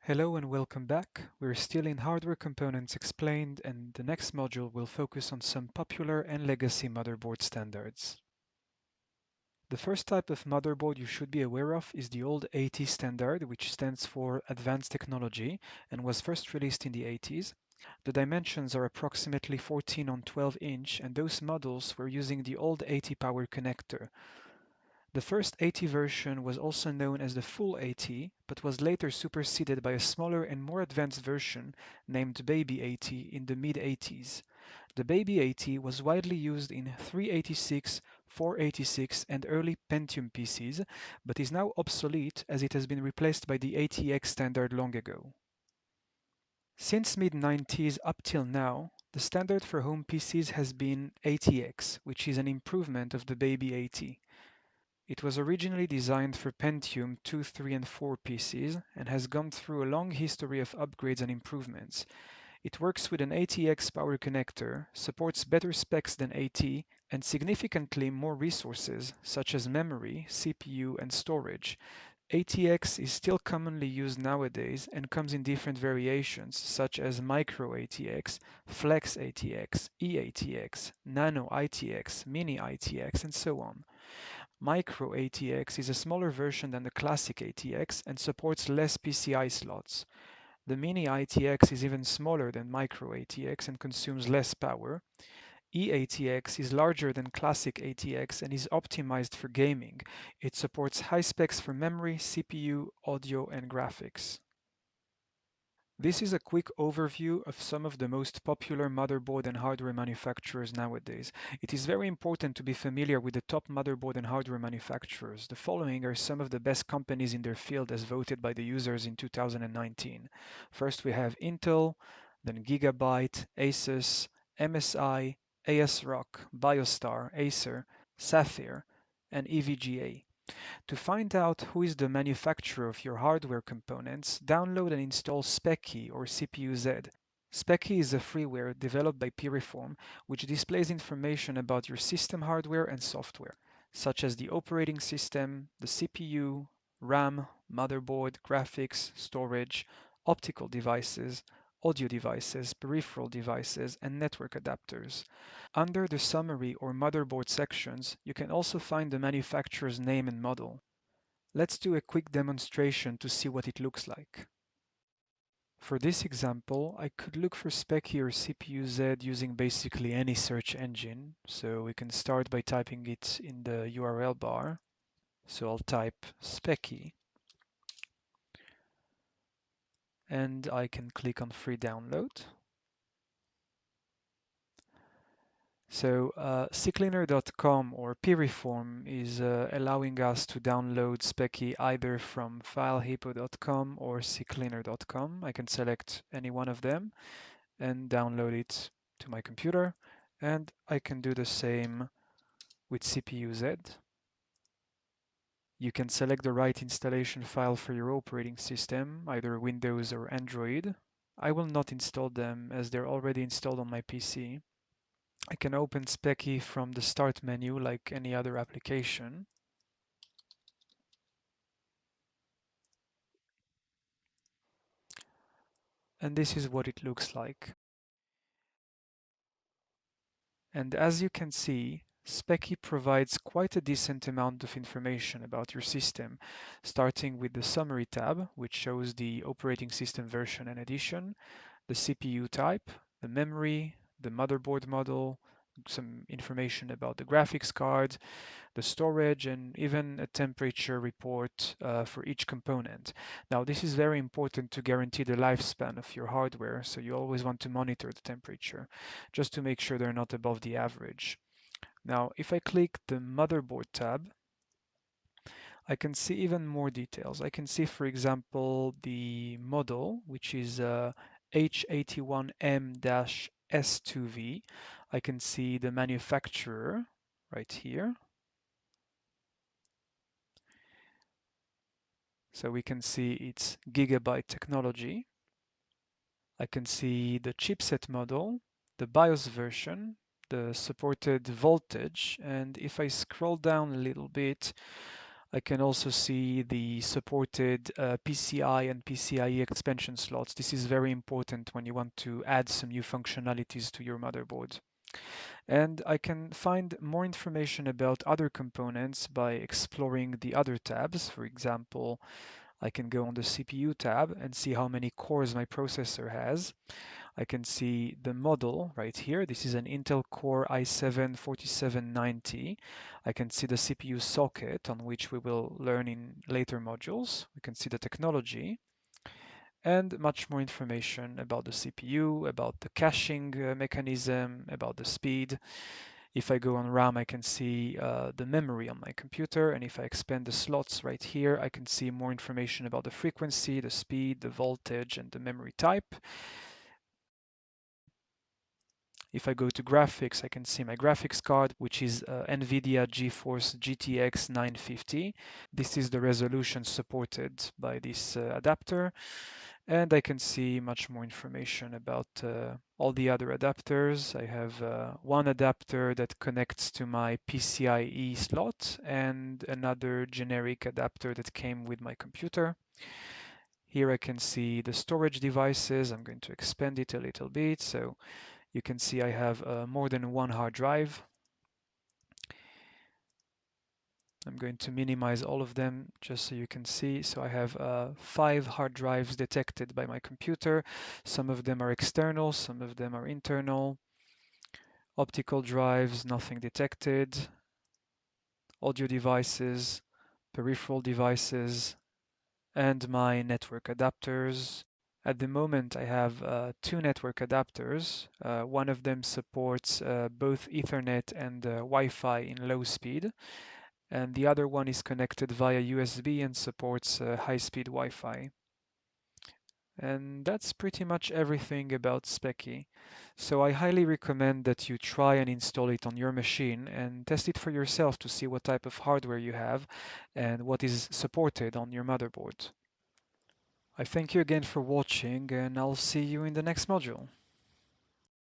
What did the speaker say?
Hello and welcome back. We're still in Hardware Components Explained, and the next module will focus on some popular and legacy motherboard standards. The first type of motherboard you should be aware of is the old AT standard, which stands for Advanced Technology and was first released in the 80s. The dimensions are approximately 14 on 12 inch, and those models were using the old AT power connector. The first AT version was also known as the full AT, but was later superseded by a smaller and more advanced version named Baby AT in the mid-80s. The Baby AT was widely used in 386, 486, and early Pentium PCs, but is now obsolete as it has been replaced by the ATX standard long ago. Since mid-90s up till now, the standard for home PCs has been ATX, which is an improvement of the Baby AT. It was originally designed for Pentium 2, 3, and 4 PCs and has gone through a long history of upgrades and improvements. It works with an ATX power connector, supports better specs than AT, and significantly more resources such as memory, CPU, and storage. ATX is still commonly used nowadays and comes in different variations such as Micro ATX, Flex ATX, eATX, Nano ITX, Mini ITX, and so on. Micro ATX is a smaller version than the classic ATX and supports less PCI slots. The Mini ITX is even smaller than Micro ATX and consumes less power. eATX is larger than classic ATX and is optimized for gaming. It supports high specs for memory, CPU, audio, and graphics. This is a quick overview of some of the most popular motherboard and hardware manufacturers nowadays. It is very important to be familiar with the top motherboard and hardware manufacturers. The following are some of the best companies in their field as voted by the users in 2019. First we have Intel, then Gigabyte, Asus, MSI, ASRock, BioStar, Acer, Sapphire, and EVGA. To find out who is the manufacturer of your hardware components, download and install Speccy or CPU-Z. Speccy is a freeware developed by Piriform which displays information about your system hardware and software, such as the operating system, the CPU, RAM, motherboard, graphics, storage, optical devices, audio devices, peripheral devices, and network adapters. Under the summary or motherboard sections, you can also find the manufacturer's name and model. Let's do a quick demonstration to see what it looks like. For this example, I could look for Speccy or CPU-Z using basically any search engine. So we can start by typing it in the URL bar. So I'll type Speccy and I can click on free download. So ccleaner.com or Piriform is allowing us to download Speccy either from filehippo.com or ccleaner.com. I can select any one of them and download it to my computer, and I can do the same with CPU-Z. You can select the right installation file for your operating system, either Windows or Android. I will not install them as they're already installed on my PC. I can open Speccy from the Start menu like any other application. And this is what it looks like. And as you can see, Speccy provides quite a decent amount of information about your system, starting with the Summary tab, which shows the operating system version and edition, the CPU type, the memory, the motherboard model, some information about the graphics card, the storage, and even a temperature report for each component. Now, this is very important to guarantee the lifespan of your hardware, so you always want to monitor the temperature just to make sure they're not above the average. Now, if I click the motherboard tab, I can see even more details. I can see, for example, the model, which is H81M-S2V. I can see the manufacturer right here. So we can see it's Gigabyte technology. I can see the chipset model, the BIOS version, the supported voltage, and if I scroll down a little bit, I can also see the supported PCI and PCIe expansion slots. This is very important when you want to add some new functionalities to your motherboard. And I can find more information about other components by exploring the other tabs. For example, I can go on the CPU tab and see how many cores my processor has. I can see the model right here. This is an Intel Core i7-4790. I can see the CPU socket, on which we will learn in later modules. We can see the technology and much more information about the CPU, about the caching mechanism, about the speed. If I go on RAM, I can see the memory on my computer, and if I expand the slots right here, I can see more information about the frequency, the speed, the voltage, and the memory type. If I go to graphics, I can see my graphics card, which is NVIDIA GeForce GTX 950. This is the resolution supported by this adapter. And I can see much more information about all the other adapters. I have one adapter that connects to my PCIe slot and another generic adapter that came with my computer. Here I can see the storage devices. I'm going to expand it a little bit. So you can see I have more than one hard drive. I'm going to minimize all of them just so you can see. So I have 5 hard drives detected by my computer. Some of them are external, some of them are internal. Optical drives, nothing detected. Audio devices, peripheral devices, and my network adapters. At the moment, I have 2 network adapters. One of them supports both Ethernet and Wi-Fi in low speed, and the other one is connected via USB and supports high-speed Wi-Fi. And that's pretty much everything about Speccy. So I highly recommend that you try and install it on your machine and test it for yourself to see what type of hardware you have and what is supported on your motherboard. I thank you again for watching, and I'll see you in the next module.